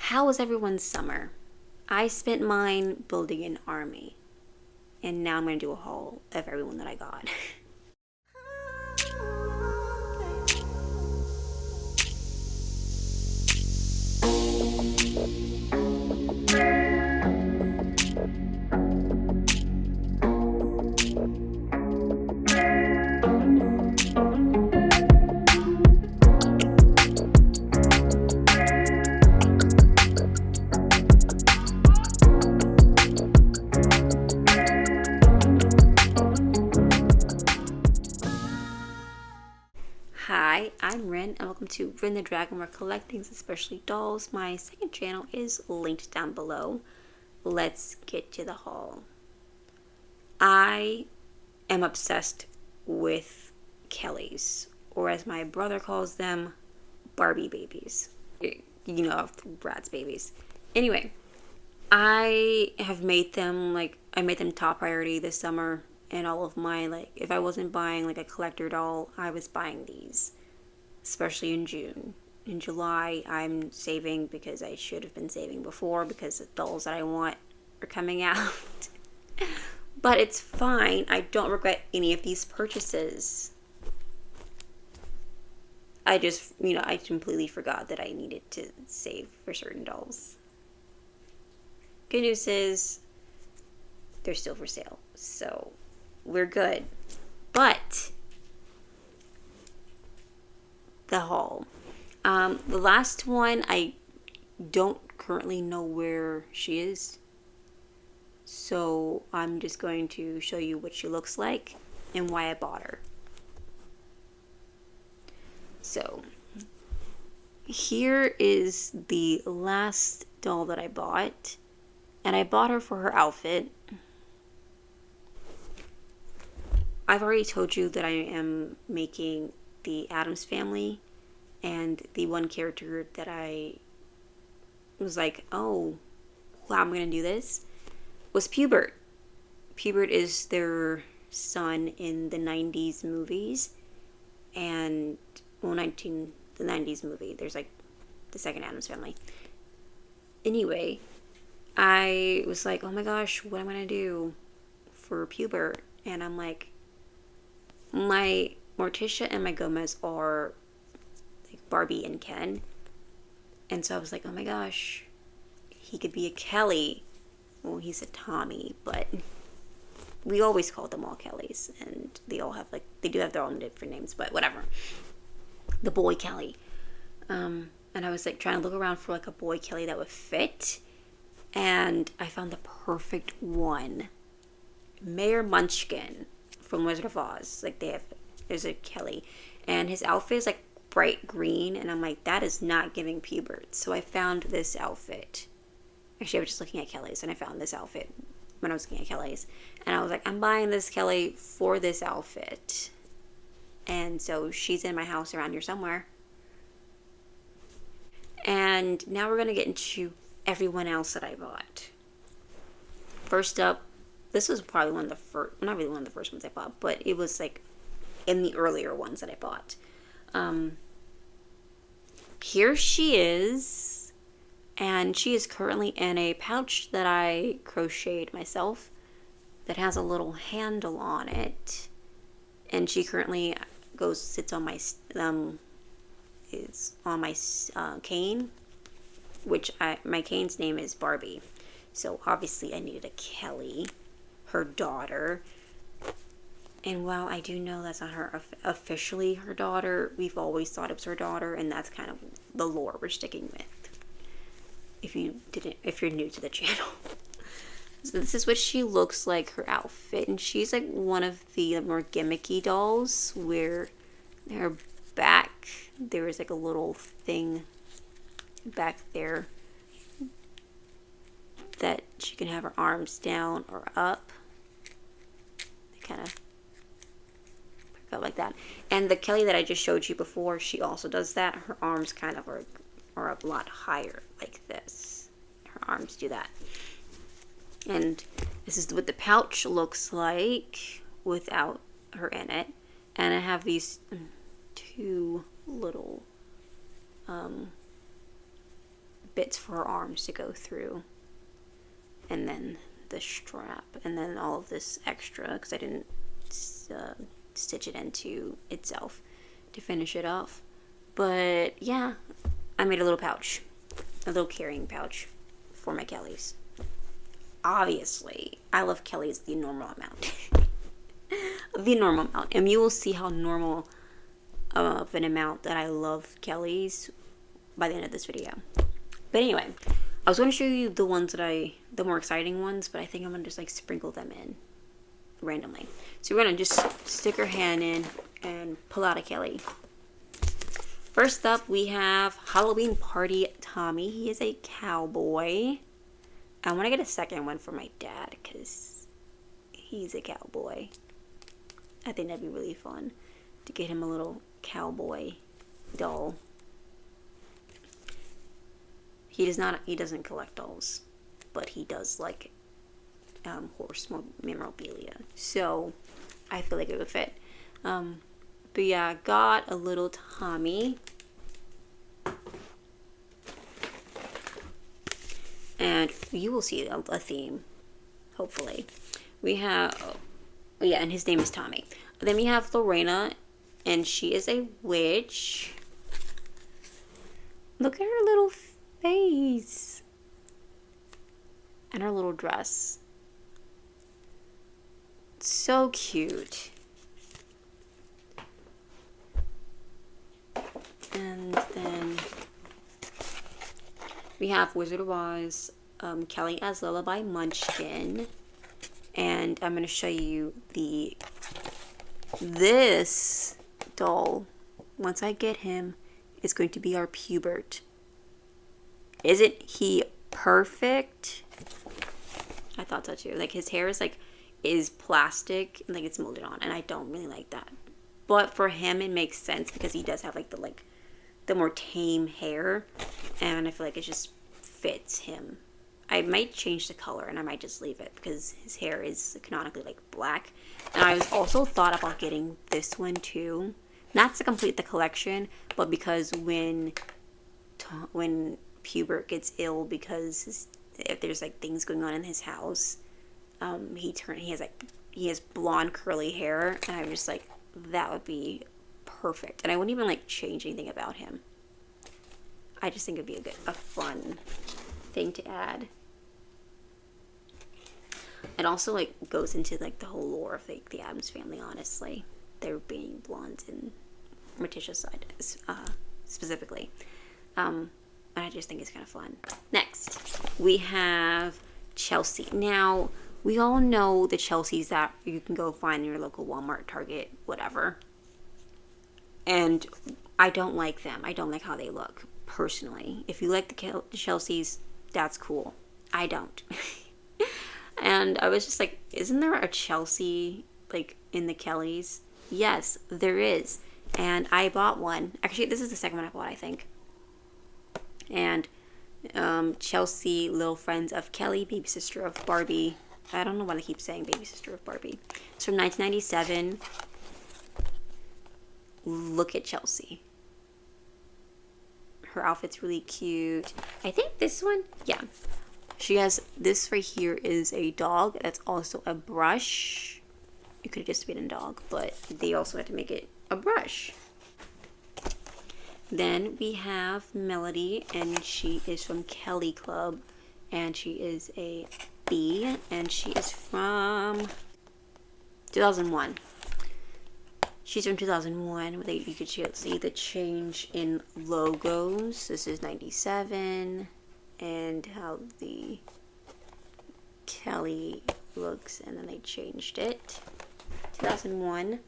How was everyone's summer? I spent mine building an army, and now I'm going to do a haul of everyone that I got. Hi, I'm Ryn, and welcome to Ryn.the.Dragon, where collectings, especially dolls. My second channel is linked down below. Let's get to the haul. I am obsessed with Kellys, or as my brother calls them, Barbie babies. You know, Brad's babies. Anyway, I have made them, I made them top priority this summer. And all of my, if I wasn't buying a collector doll, I was buying these, especially in June. In July, I'm saving because I should have been saving before because the dolls that I want are coming out. But it's fine. I don't regret any of these purchases. I just, I completely forgot that I needed to save for certain dolls. Good news is they're still for sale, so we're good. But the haul. The last one, I don't currently know where she is. So I'm just going to show you what she looks like and why I bought her. So here is the last doll that I bought. And I bought her for her outfit. I've already told you that I am making the Addams Family, and the one character that I was like, oh, wow, I'm going to do this, was Pubert. Pubert is their son in the 90s movies, and, the 90s movie. There's the second Addams Family. Anyway, I was like, oh my gosh, what am I going to do for Pubert? And I'm like, my Morticia and my Gomez are Barbie and Ken. And so I was like, oh my gosh, he could be a Kelly. Well, he's a Tommy, but we always call them all Kellys. And they all have, they do have their own different names, but whatever. The boy Kelly. And I was trying to look around for a boy Kelly that would fit. And I found the perfect one. Mayor Munchkin from Wizard of Oz. There's a Kelly. And his outfit is bright green. And I'm like, that is not giving Pubert. So I found this outfit. Actually, I was just looking at Kelly's. And I found this outfit when I was looking at Kelly's. And I was like, I'm buying this Kelly for this outfit. And so she's in my house around here somewhere. And now we're going to get into everyone else that I bought. First up, this was probably one of the first, well, not really one of the first ones I bought, but it was in the earlier ones that I bought. Here she is, and she is currently in a pouch that I crocheted myself that has a little handle on it, and she currently sits on my cane, which my cane's name is Barbie. So obviously I needed a Kelly, her daughter. And while I do know that's not her officially her daughter, we've always thought it was her daughter, and that's kind of the lore we're sticking with. If you're new to the channel. So this is what she looks like, her outfit, and she's one of the more gimmicky dolls where her back there is a little thing back there that she can have her arms down or up. They kind of pick up like that. And the Kelly that I just showed you before, she also does that. Her arms kind of are a lot higher like this. Her arms do that. And this is what the pouch looks like without her in it. And I have these two little bits for her arms to go through, and then the strap, and then all of this extra because I didn't stitch it into itself to finish it off. But yeah, I made a little pouch, a little carrying pouch for my Kellys. Obviously, I love Kellys the normal amount. The normal amount. And you will see how normal of an amount that I love Kellys by the end of this video. But anyway, I was going to show you the ones that the more exciting ones, but I think I'm going to just like sprinkle them in randomly. So we're going to just stick our hand in and pull out a Kelly. First up, we have Halloween Party Tommy. He is a cowboy. I want to get a second one for my dad because he's a cowboy. I think that'd be really fun to get him a little cowboy doll. He doesn't collect dolls, but he does like horse memorabilia. So I feel like it would fit. But yeah, I got a little Tommy. And you will see a theme, hopefully. We have, oh yeah, and his name is Tommy. Then we have Lorena, and she is a witch. Look at her little face. And her little dress. So cute. And then we have Wizard of Oz, Kelly as Lullaby Munchkin. And I'm going to show you this doll, once I get him, is going to be our Pubert. Isn't he perfect? I thought so too. Like his hair is plastic, like it's molded on, and I don't really like that. But for him, it makes sense because he does have like the more tame hair, and I feel like it just fits him. I might change the color and I might just leave it because his hair is canonically like black. And I was also thought about getting this one too, not to complete the collection, but because when Pubert gets ill because if there's like things going on in his house, he has blonde curly hair, and I'm just like, that would be perfect. And I wouldn't even like change anything about him. I just think it'd be a fun thing to add. It also like goes into like the whole lore of like the Addams family, honestly. They're being blonde and Morticia's side specifically. And I just think it's kind of fun. Next, we have Chelsea. Now, we all know the Chelseas that you can go find in your local Walmart, Target, whatever. And I don't like them. I don't like how they look, personally. If you like the Chelseas, that's cool. I don't. And I was just like, isn't there a Chelsea, like, in the Kellys? Yes, there is. And I bought one. Actually, this is the second one I bought, I think. And Chelsea, Little Friends of Kelly, Baby Sister of Barbie. I don't know why I keep saying Baby Sister of Barbie. It's from 1997. Look at Chelsea. Her outfit's really cute. I think this one, yeah. She has, this right here is a dog. That's also a brush. It could have just been a dog, but they also had to make it a brush. Then we have Melody, and she is from Kelly Club, and she is a bee, and she is from 2001. She's from 2001. You could see the change in logos. This is 97, and how the Kelly looks, and then they changed it. 2001.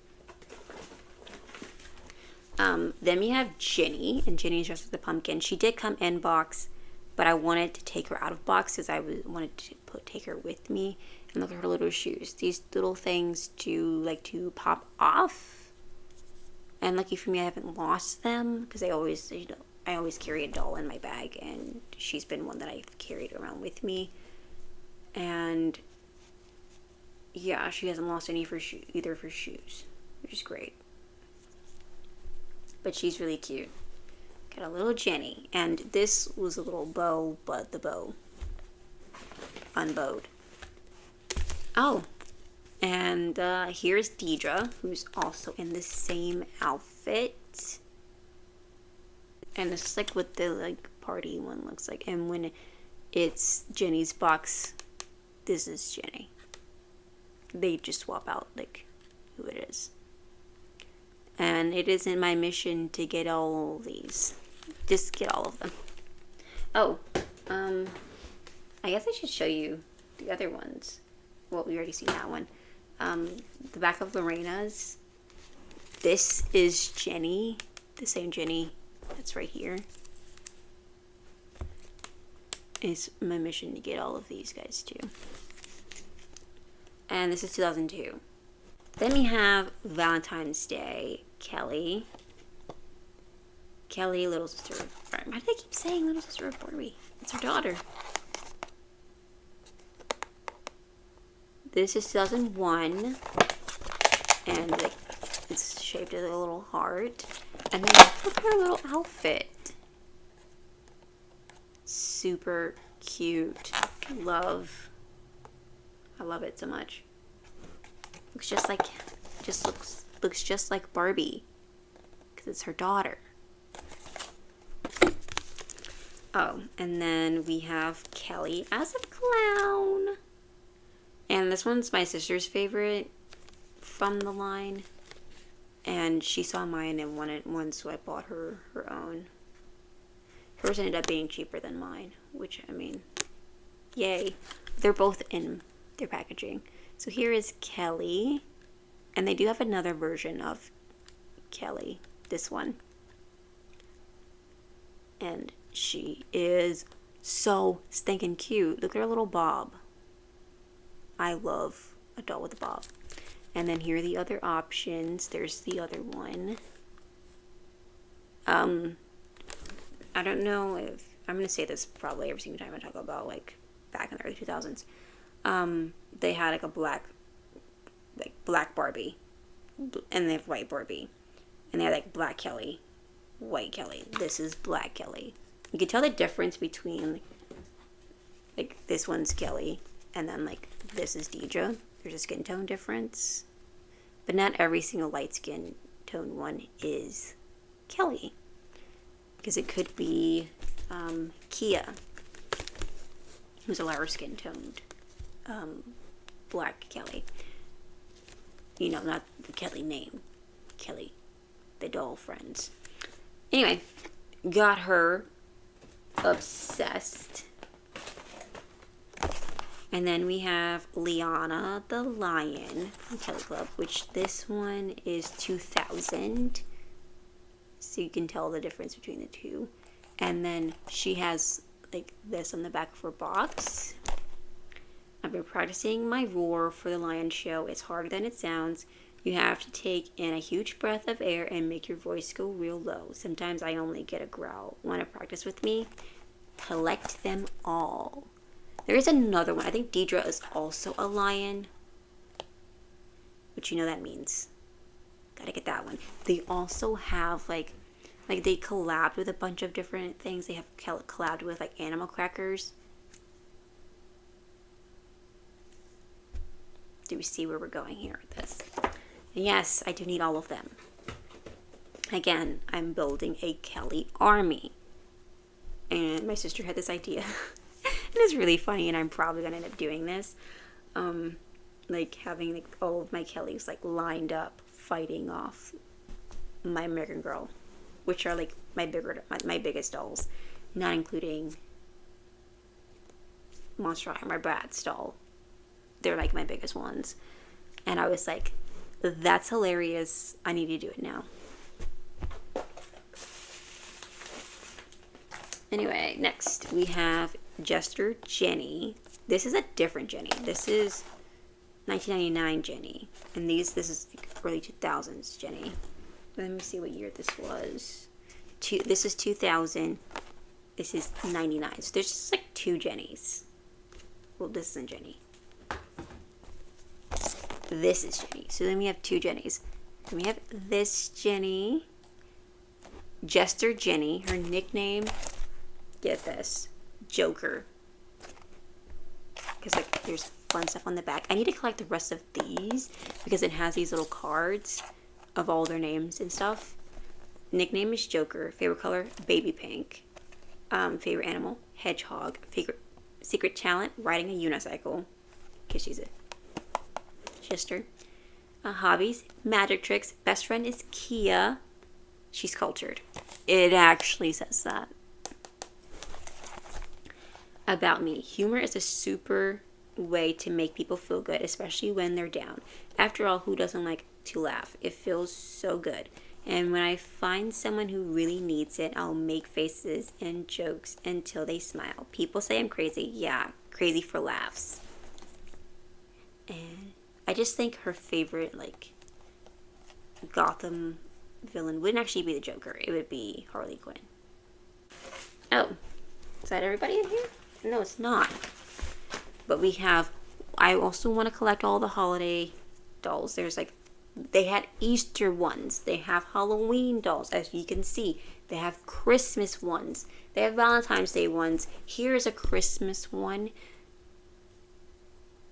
Then we have Ginny, and Ginny is dressed as the pumpkin. She did come in box, but I wanted to take her out of box because I wanted to take her with me. And look at her little shoes. These little things do like to pop off. And lucky for me, I haven't lost them because I always carry a doll in my bag, and she's been one that I've carried around with me. And yeah, she hasn't lost any of her either of her shoes, which is great. But she's really cute. Got a little Jenny. And this was a little bow, but the bow unbowed. Oh, and here's Deidre, who's also in the same outfit. And this is like what the like party one looks like. And when it's Jenny's box, this is Jenny. They just swap out like who it is. And it isn't my mission to get all of these. Just get all of them. Oh, I guess I should show you the other ones. Well, we already seen that one. The back of Lorena's. This is Jenny, the same Jenny that's right here. It's my mission to get all of these guys too. And this is 2002. Then we have Valentine's Day, Kelly. Kelly, little sister. Why do they keep saying little sister of Barbie? It's her daughter. This is 2001. And like, it's shaped as a little heart. And then look at her little outfit. Super cute. Love. I love it so much. Looks just like, looks just like Barbie, because it's her daughter. Oh, and then we have Kelly as a clown, and this one's my sister's favorite from the line, and she saw mine and wanted one, so I bought her her own. Hers ended up being cheaper than mine, which, I mean, yay. They're both in their packaging. So here is Kelly, and they do have another version of Kelly, this one. And she is so stinking cute. Look at her little bob. I love a doll with a bob. And then here are the other options. There's the other one. I don't know if, I'm going to say this probably every single time I talk about, like, back in the early 2000s. They had like a black Barbie, and they have white Barbie, and they had like black Kelly, white Kelly. This is black Kelly. You can tell the difference between like this one's Kelly, and then like this is Deidre. There's a skin tone difference, but not every single light skin tone one is Kelly, because it could be Kia, who's a lighter skin toned. Black Kelly. You know, not the Kelly name. Kelly, the doll friends. Anyway, got her obsessed. And then we have Liana the Lion from Kelly Club, which this one is 2000. So you can tell the difference between the two. And then she has like this on the back of her box. I've been practicing my roar for the lion show. It's harder than it sounds. You have to take in a huge breath of air and make your voice go real low. Sometimes I only get a growl. Want to practice with me? Collect them all. There is another one. I think Deidre is also a lion. But you know that means. Gotta get that one. They also have like they collabed with a bunch of different things. They have collabed with like animal crackers. Do we see where we're going here with this? And yes, I do need all of them. Again, I'm building a Kelly army. And my sister had this idea. And it's really funny, and I'm probably going to end up doing this. Like having like all of my Kellys like lined up fighting off my American Girl, which are like my biggest dolls, not including Monster High, my Bratz doll. They're like my biggest ones. And I was like, that's hilarious. I need to do it now. Anyway, next we have Jester Jenny. This is a different Jenny. This is 1999 Jenny. And this is like early 2000s Jenny. Let me see what year this was. This is 2000. This is 99. So there's just like two Jennys. Well, this isn't Jenny. This is Jenny. So then we have two Jennys. Then we have this Jenny. Jester Jenny. Her nickname, get this, Joker. Because like there's fun stuff on the back. I need to collect the rest of these because it has these little cards of all their names and stuff. Nickname is Joker. Favorite color, baby pink. Favorite animal, hedgehog. Favorite secret talent, riding a unicycle. Because she's a Jester. Hobbies, magic tricks. Best friend is Kia. She's cultured. It actually says that. About me. Humor is a super way to make people feel good, especially when they're down. After all, who doesn't like to laugh? It feels so good. And when I find someone who really needs it, I'll make faces and jokes until they smile. People say I'm crazy. Yeah, crazy for laughs. And I just think her favorite, like, Gotham villain wouldn't actually be the Joker. It would be Harley Quinn. Oh, is that everybody in here? No, it's not. But we have, I also want to collect all the holiday dolls. There's like, they had Easter ones. They have Halloween dolls, as you can see. They have Christmas ones. They have Valentine's Day ones. Here's a Christmas one.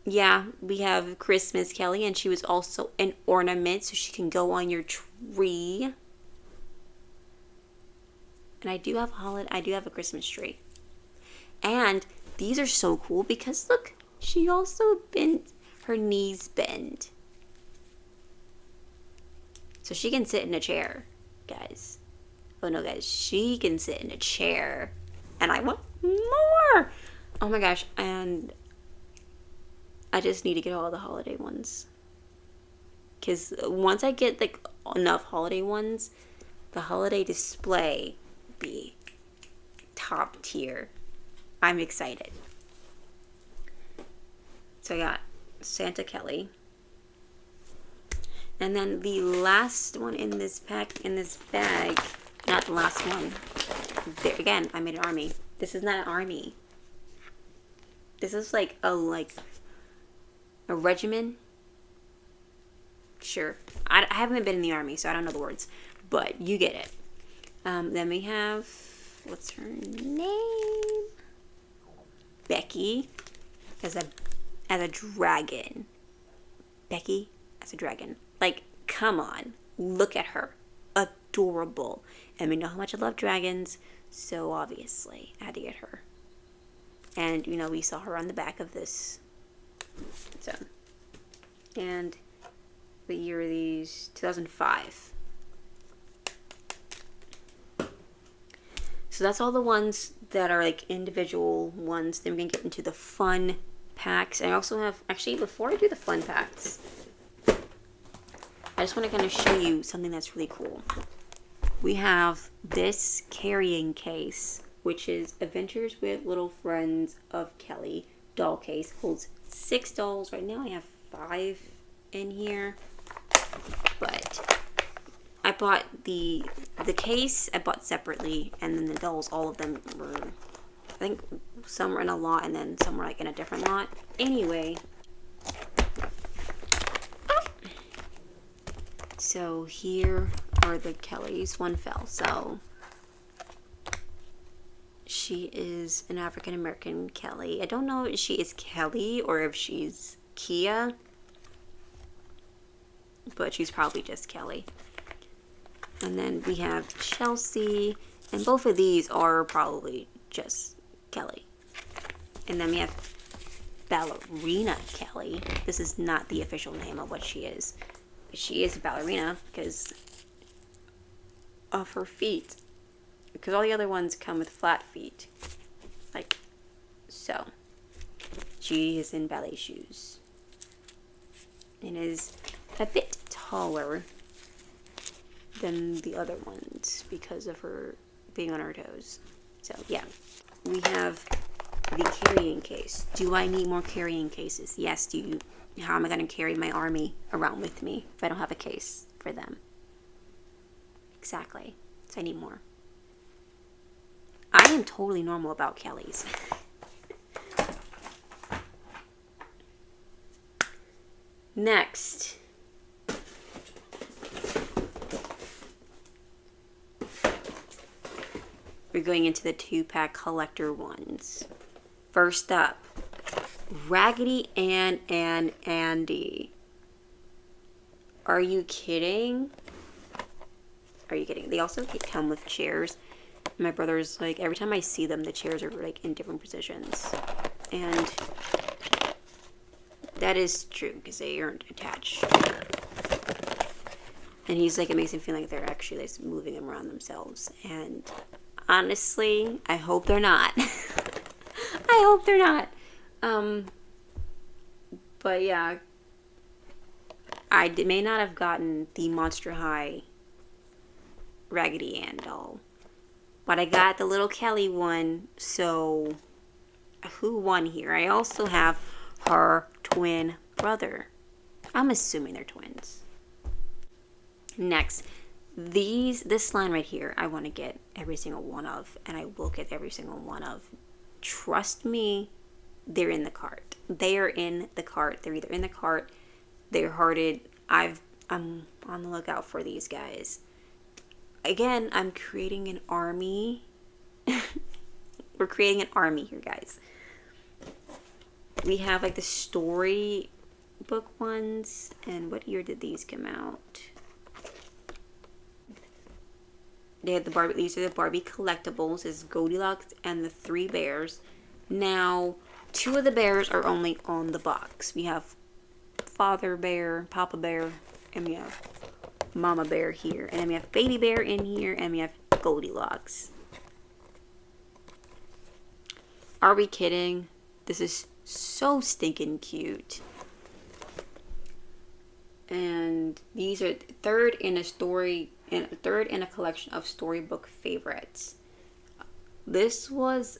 Yeah, we have Christmas Kelly, and she was also an ornament, so she can go on your tree. And I do have a Christmas tree. And these are so cool because look, she also bent, her knees bend. So she can sit in a chair, guys. Oh no, guys, she can sit in a chair. And I want more! Oh my gosh, and I just need to get all the holiday ones. Because once I get like enough holiday ones, the holiday display will be top tier. I'm excited. So I got Santa Kelly. And then the last one in this pack, in this bag, not the last one. There again, I made an army. This is not an army. This is like a regimen. Sure. I haven't been in the army, so I don't know the words. But you get it. Then we have, what's her name? Becky as a dragon. Becky as a dragon. Like, come on. Look at her. Adorable. And we know how much I love dragons, so obviously I had to get her. And, you know, we saw her on the back of this. So, and what year are these? 2005. So that's all the ones that are like individual ones. Then we're going to get into the fun packs. I also have, actually, before I do the fun packs, I just want to kind of show you something that's really cool. We have this carrying case, which is Adventures with Little Friends of Kelly doll case. Holds 6 dolls. Right now I have 5 in here. But I bought the case, I bought separately, and then the dolls, all of them were, I think some were in a lot and then some were like in a different lot. Anyway, so here are the Kellys. One fell, so she is an African American Kelly. I don't know if she is Kelly or if she's Kia, but she's probably just Kelly. And then we have Chelsea, and both of these are probably just Kelly. And then we have Ballerina Kelly. This is not the official name of what she is. But she is a ballerina because of her feet. Because all the other ones come with flat feet. Like so. She is in ballet shoes. And is a bit taller than the other ones because of her being on her toes. So yeah, we have the carrying case. Do I need more carrying cases? Yes. Do you? How am I going to carry my army around with me if I don't have a case for them? Exactly. So I need more. I am totally normal about Kellys. Next. we're going into the 2-pack collector ones. First up, Raggedy Ann and Andy. Are you kidding? Are you kidding? They also come with chairs. My brother's like, every time I see them, the chairs are like in different positions. And that is true because they aren't attached. And he's like, it makes him feel like they're actually like moving them around themselves. And honestly, I hope they're not. I hope they're not. But yeah, I may not have gotten the Monster High Raggedy Ann doll, but I got the little Kelly one. So who won here? I also have her twin brother. I'm assuming they're twins. Next, this line right here, I want to get every single one of, and I will get every single one of. Trust me, they're in the cart. They are in the cart. They're either in the cart, they're hearted. I'm on the lookout for these guys. Again, I'm creating an army. We're creating an army here, guys. We have like the story book ones, and what year did these come out? They had the Barbie. These are the Barbie collectibles. This is Goldilocks and the 3 bears. Now, 2 of the bears are only on the box. We have Father Bear, Papa Bear, and we have Mama Bear here. And then we have Baby Bear in here, and we have Goldilocks. Are we kidding? This is so stinking cute. And these are third in a collection of storybook favorites. This was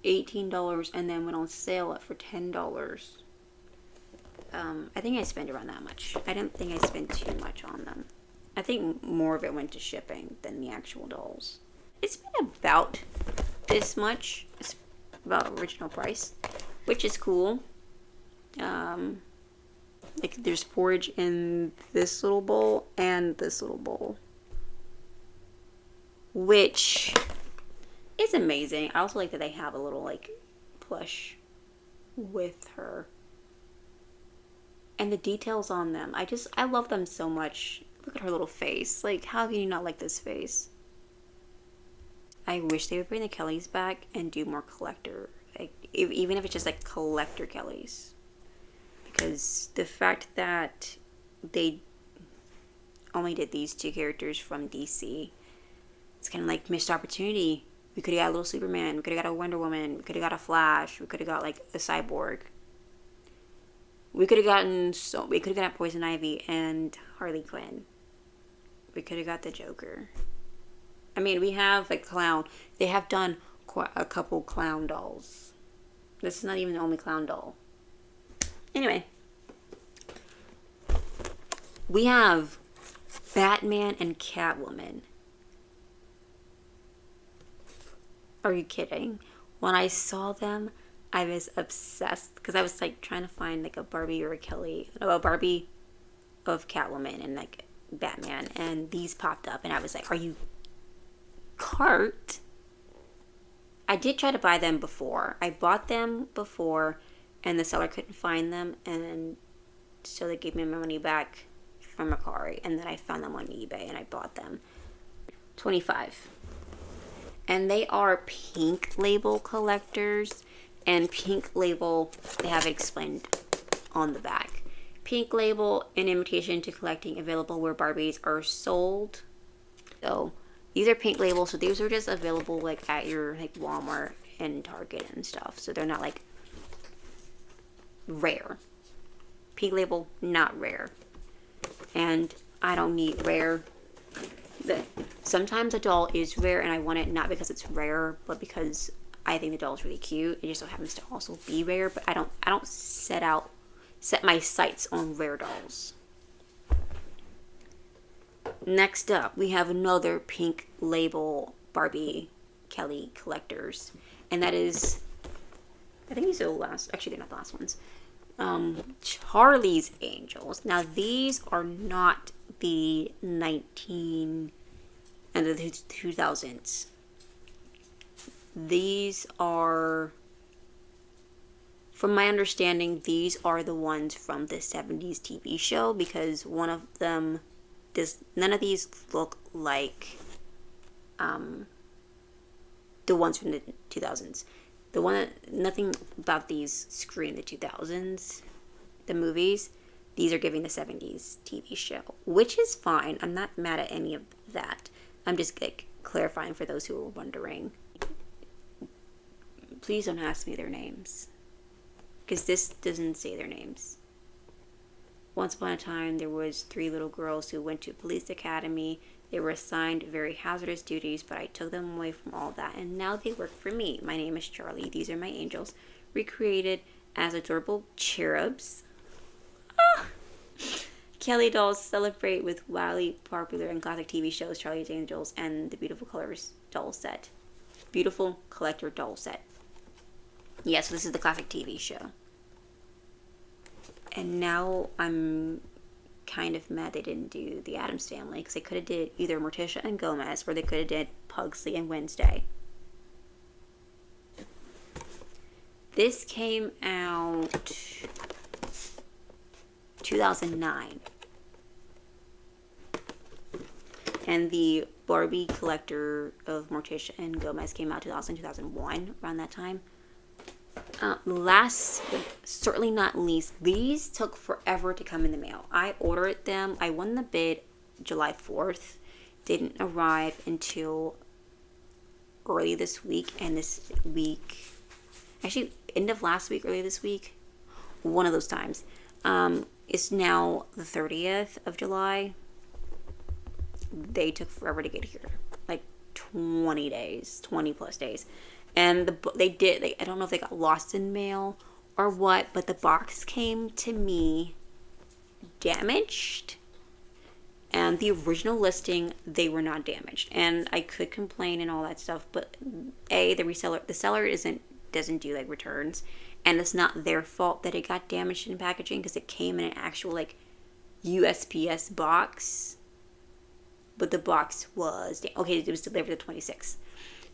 $18 and then went on sale for $10. I think I spent around that much. I didn't think I spent too much on them. I think more of it went to shipping than the actual dolls. It's been about this much. It's about original price, which is cool. Like there's porridge in this little bowl and this little bowl, which is amazing. I also like that they have a little like plush with her, and the details on them. I love them so much. Look at her little face. Like, how can you not like this face? I wish they would bring the Kellys back and do more collector, like even if it's just like collector Kellys. Because the fact that they only did these 2 characters from DC, it's kind of like missed opportunity. We could have got a little Superman. We could have got a Wonder Woman. We could have got a Flash. We could have got like a Cyborg. We could have gotten Poison Ivy and Harley Quinn. We could have got the Joker. I mean, we have like clown. They have done a couple clown dolls. This is not even the only clown doll. Anyway, we have Batman and Catwoman. Are you kidding? When I saw them, I was obsessed because I was like trying to find like a Barbie or a Barbie of Catwoman and like Batman, and these popped up, and I was like, "Are you cart?" I did try to buy them before. I bought them before, and the seller couldn't find them, and so they gave me my money back from Mercari, and then I found them on eBay and I bought them. $25. And they are Pink Label collectors, and Pink Label, they have it explained on the back. Pink Label, an invitation to collecting, available where Barbies are sold. So these are Pink Label, so these are just available like at your like Walmart and Target and stuff. So they're not like rare. Pink Label, not rare. And I don't need rare. Sometimes a doll is rare and I want it not because it's rare, but because I think the doll is really cute. It just so happens to also be rare, but I don't set my sights on rare dolls. Next up, we have another Pink Label Barbie Kelly collectors, and that is, I think these are the last. Actually, they're not the last ones. Charlie's Angels. Now these are not the 2000s these are, from my understanding, these are the ones from the 70s TV show, because one of them none of these look like the ones from the 2000s. Nothing about these scream the 2000s, the movies. These are giving the 70s TV show, which is fine. I'm not mad at any of that. I'm just like clarifying for those who are wondering. Please don't ask me their names, because this doesn't say their names. Once upon a time, there was 3 little girls who went to a police academy. They were assigned very hazardous duties, but I took them away from all that, and now they work for me. My name is Charlie. These are my angels, recreated as adorable cherubs. Ah! Kelly dolls celebrate with wildly popular and classic TV shows, Charlie's Angels, and the Beautiful Colors doll set. Beautiful collector doll set. Yes, this is the classic TV show. And now I'm kind of mad they didn't do the Addams Family, because they could have did either Morticia and Gomez, or they could have did Pugsley and Wednesday. This came out 2009. And the Barbie collector of Morticia and Gomez came out 2001, around that time. Last, but certainly not least, these took forever to come in the mail. I ordered them. I won the bid July 4th. Didn't arrive until early this week, and this week, actually end of last week, early this week, one of those times. It's now the 30th of July. They took forever to get here, like 20 days, 20 plus days. And I don't know if they got lost in mail or what, but the box came to me damaged. And the original listing, they were not damaged. And I could complain and all that stuff, but the seller doesn't do like returns, and it's not their fault that it got damaged in packaging, because it came in an actual like USPS box. But the box was okay. It was delivered the 26th.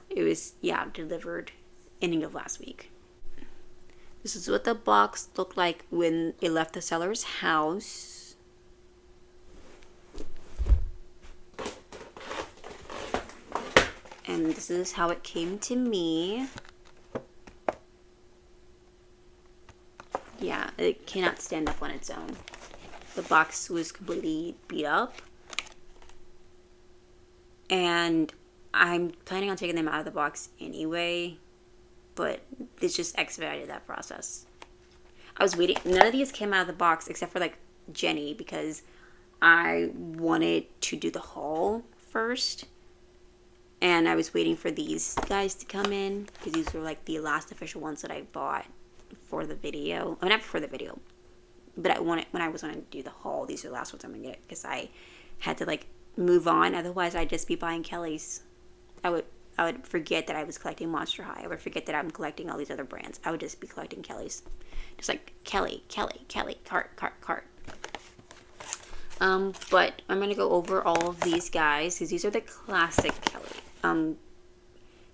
It was, delivered ending of last week. This is what the box looked like when it left the seller's house. And this is how it came to me. Yeah, it cannot stand up on its own. The box was completely beat up. And I'm planning on taking them out of the box anyway, but this just expedited that process. I was waiting. None of these came out of the box except for like Jenny, because I wanted to do the haul first. And I was waiting for these guys to come in, because these were like the last official ones that I bought for the video. I mean, not for the video, but when I was going to do the haul, these are the last ones I'm going to get, because I had to like move on. Otherwise, I'd just be buying Kelly's. I would forget that I was collecting Monster High. I would forget that I'm collecting all these other brands. I would just be collecting Kelly's. Just like Kelly, cart. But I'm going to go over all of these guys, because these are the classic Kelly.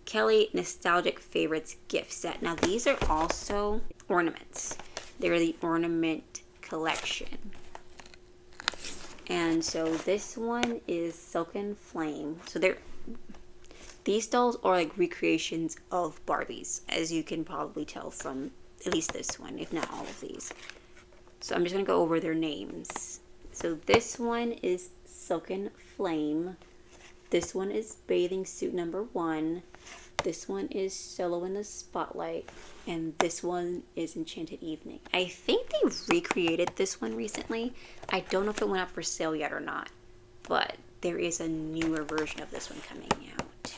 Kelly Nostalgic Favorites gift set. Now, these are also ornaments. They're the ornament collection. And so this one is Silken Flame. So these dolls are like recreations of Barbies, as you can probably tell from at least this one, if not all of these. So I'm just going to go over their names. So this one is Silken Flame. This one is Bathing Suit number 1. This one is Solo in the Spotlight. And this one is Enchanted Evening. I think they recreated this one recently. I don't know if it went up for sale yet or not, but there is a newer version of this one coming out.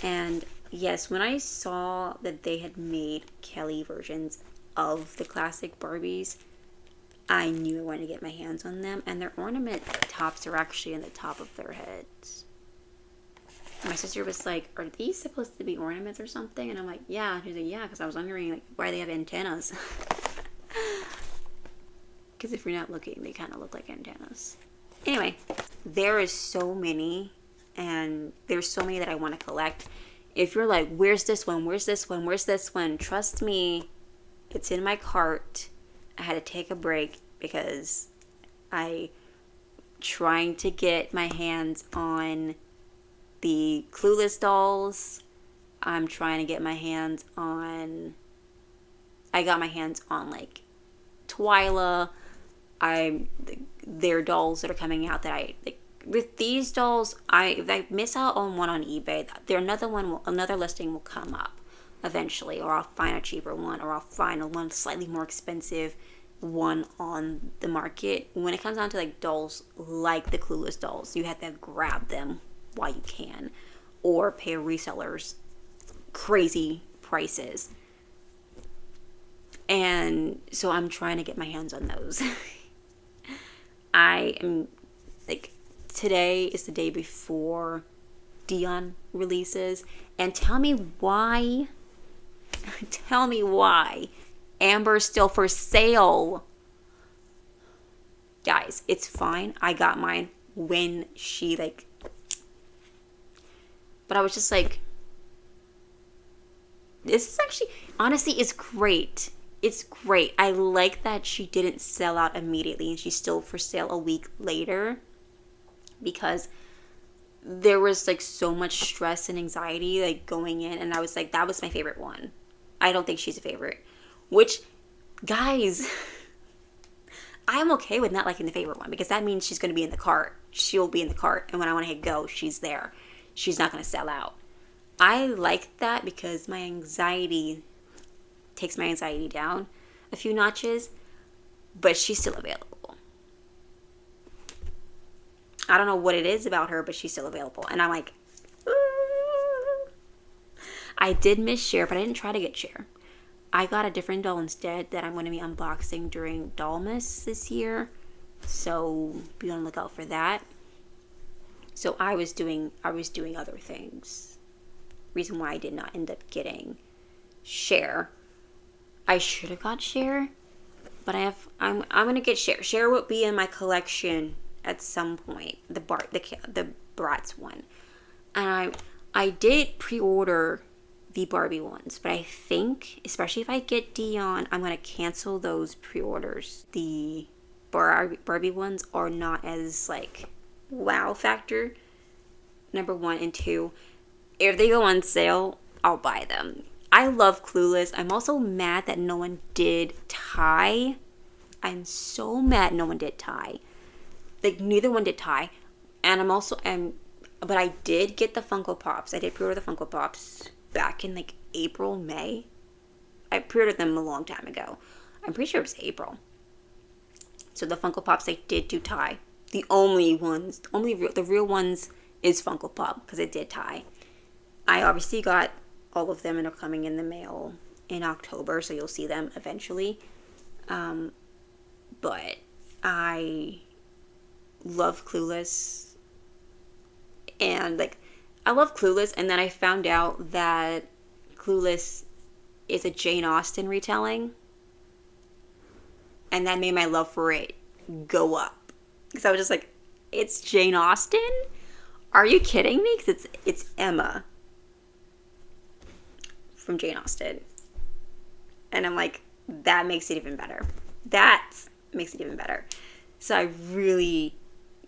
And yes, when I saw that they had made Kelly versions of the classic Barbies, I knew I wanted to get my hands on them. And their ornament tops are actually in the top of their heads. My sister was like, are these supposed to be ornaments or something? And I'm like, yeah. She's like, yeah, because I was wondering like why they have antennas. Because if you're not looking, they kind of look like antennas. Anyway, there is so many, and there's so many that I want to collect. If you're like, where's this one? Where's this one? Where's this one? Trust me, it's in my cart. I had to take a break because I trying to get my hands on the Clueless dolls. I'm trying to get my hands on, I got my hands on like Twyla. Their dolls that are coming out that I like. With these dolls, if I miss out on one on eBay, another listing will come up eventually, or I'll find a cheaper one, or I'll find a one slightly more expensive one on the market. When it comes down to like dolls like the Clueless dolls, you have to grab them while you can, or pay resellers crazy prices. And so I'm trying to get my hands on those. I am like, today is the day before Dion releases, and tell me why Amber's still for sale. Guys, it's fine. I got mine when she like, but I was just like, this is actually, honestly, it's great. It's great. I like that she didn't sell out immediately and she's still for sale a week later, because there was like so much stress and anxiety like going in, and I was like, that was my favorite one. I don't think she's a favorite, which, guys, I'm okay with not liking the favorite one, because that means she's going to be in the cart. She'll be in the cart, and when I want to hit go, she's there. She's not going to sell out. I like that because my anxiety takes my anxiety down a few notches, but she's still available. I don't know what it is about her, but she's still available. And I'm like, ooh. I did miss Cher, but I didn't try to get Cher. I got a different doll instead that I'm going to be unboxing during Dollmas this year. So be on the lookout for that. So I was doing other things. Reason why I did not end up getting Cher. I should have got Cher, but I'm gonna get Cher. Cher will be in my collection at some point. The Bratz one, and I did pre-order the Barbie ones, but I think, especially if I get Dion, I'm gonna cancel those pre-orders. The Barbie ones are not as like wow factor. Number one, and two, if they go on sale, I'll buy them. I love Clueless. I'm also mad that no one did Ty. I'm so mad no one did Ty. Like, neither one did Ty. And but I did get the Funko Pops. I did pre-order the Funko Pops back in like April, May. I pre-ordered them a long time ago. I'm pretty sure it was April. So the Funko Pops, I did do Ty. The real ones is Funko Pop, because it did Ty. I obviously got all of them, and are coming in the mail in October, so you'll see them eventually. But I love Clueless, and like, I love Clueless, and then I found out that Clueless is a Jane Austen retelling, and that made my love for it go up, because I was just like, it's Jane Austen? Are you kidding me? Because it's Emma from Jane Austen. And I'm like, that makes it even better. That makes it even better. So I really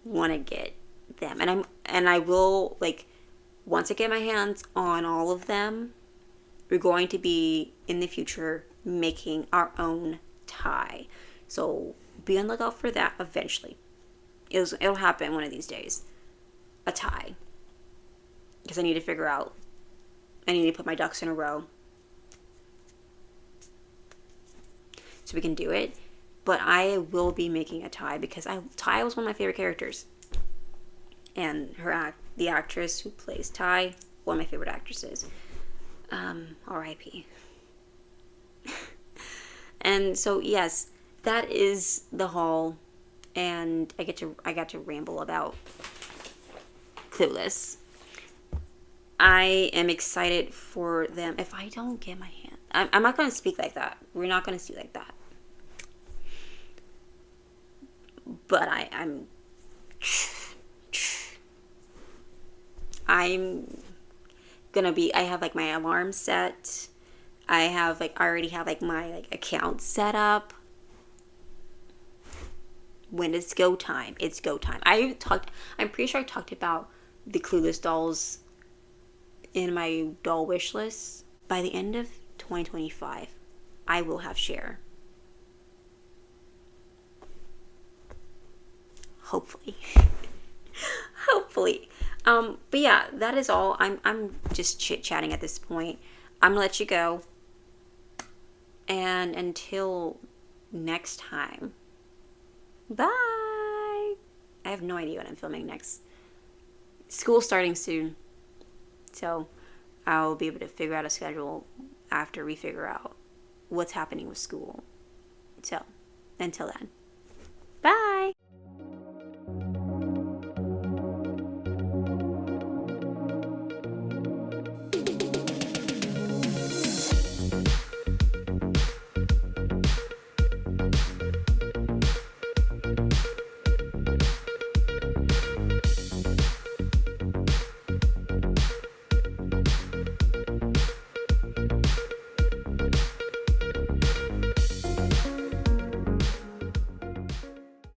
want to get them. And I will, like, once I get my hands on all of them, we're going to be in the future making our own tie. So be on the lookout for that eventually. It'll happen one of these days. A tie. Because I need to put my ducks in a row so we can do it. But I will be making a Ty, because Ty was one of my favorite characters, and the actress who plays Ty, one of my favorite actresses. R.I.P. And so yes, that is the haul, and I got to ramble about Clueless. I am excited for them. If I don't get my hand, I'm not going to speak like that. We're not going to speak like that. But I'm gonna be, I have like my alarm set. I already have like my like account set up. When it's go time, it's go time. I'm pretty sure I talked about the Clueless dolls in my doll wish list. By the end of 2025, I will have Cher. Hopefully. Hopefully. But yeah, that is all. I'm just chit chatting at this point. I'm gonna let you go. And until next time, bye. I have no idea what I'm filming next. School's starting soon, so I'll be able to figure out a schedule after we figure out what's happening with school. So, until then, bye.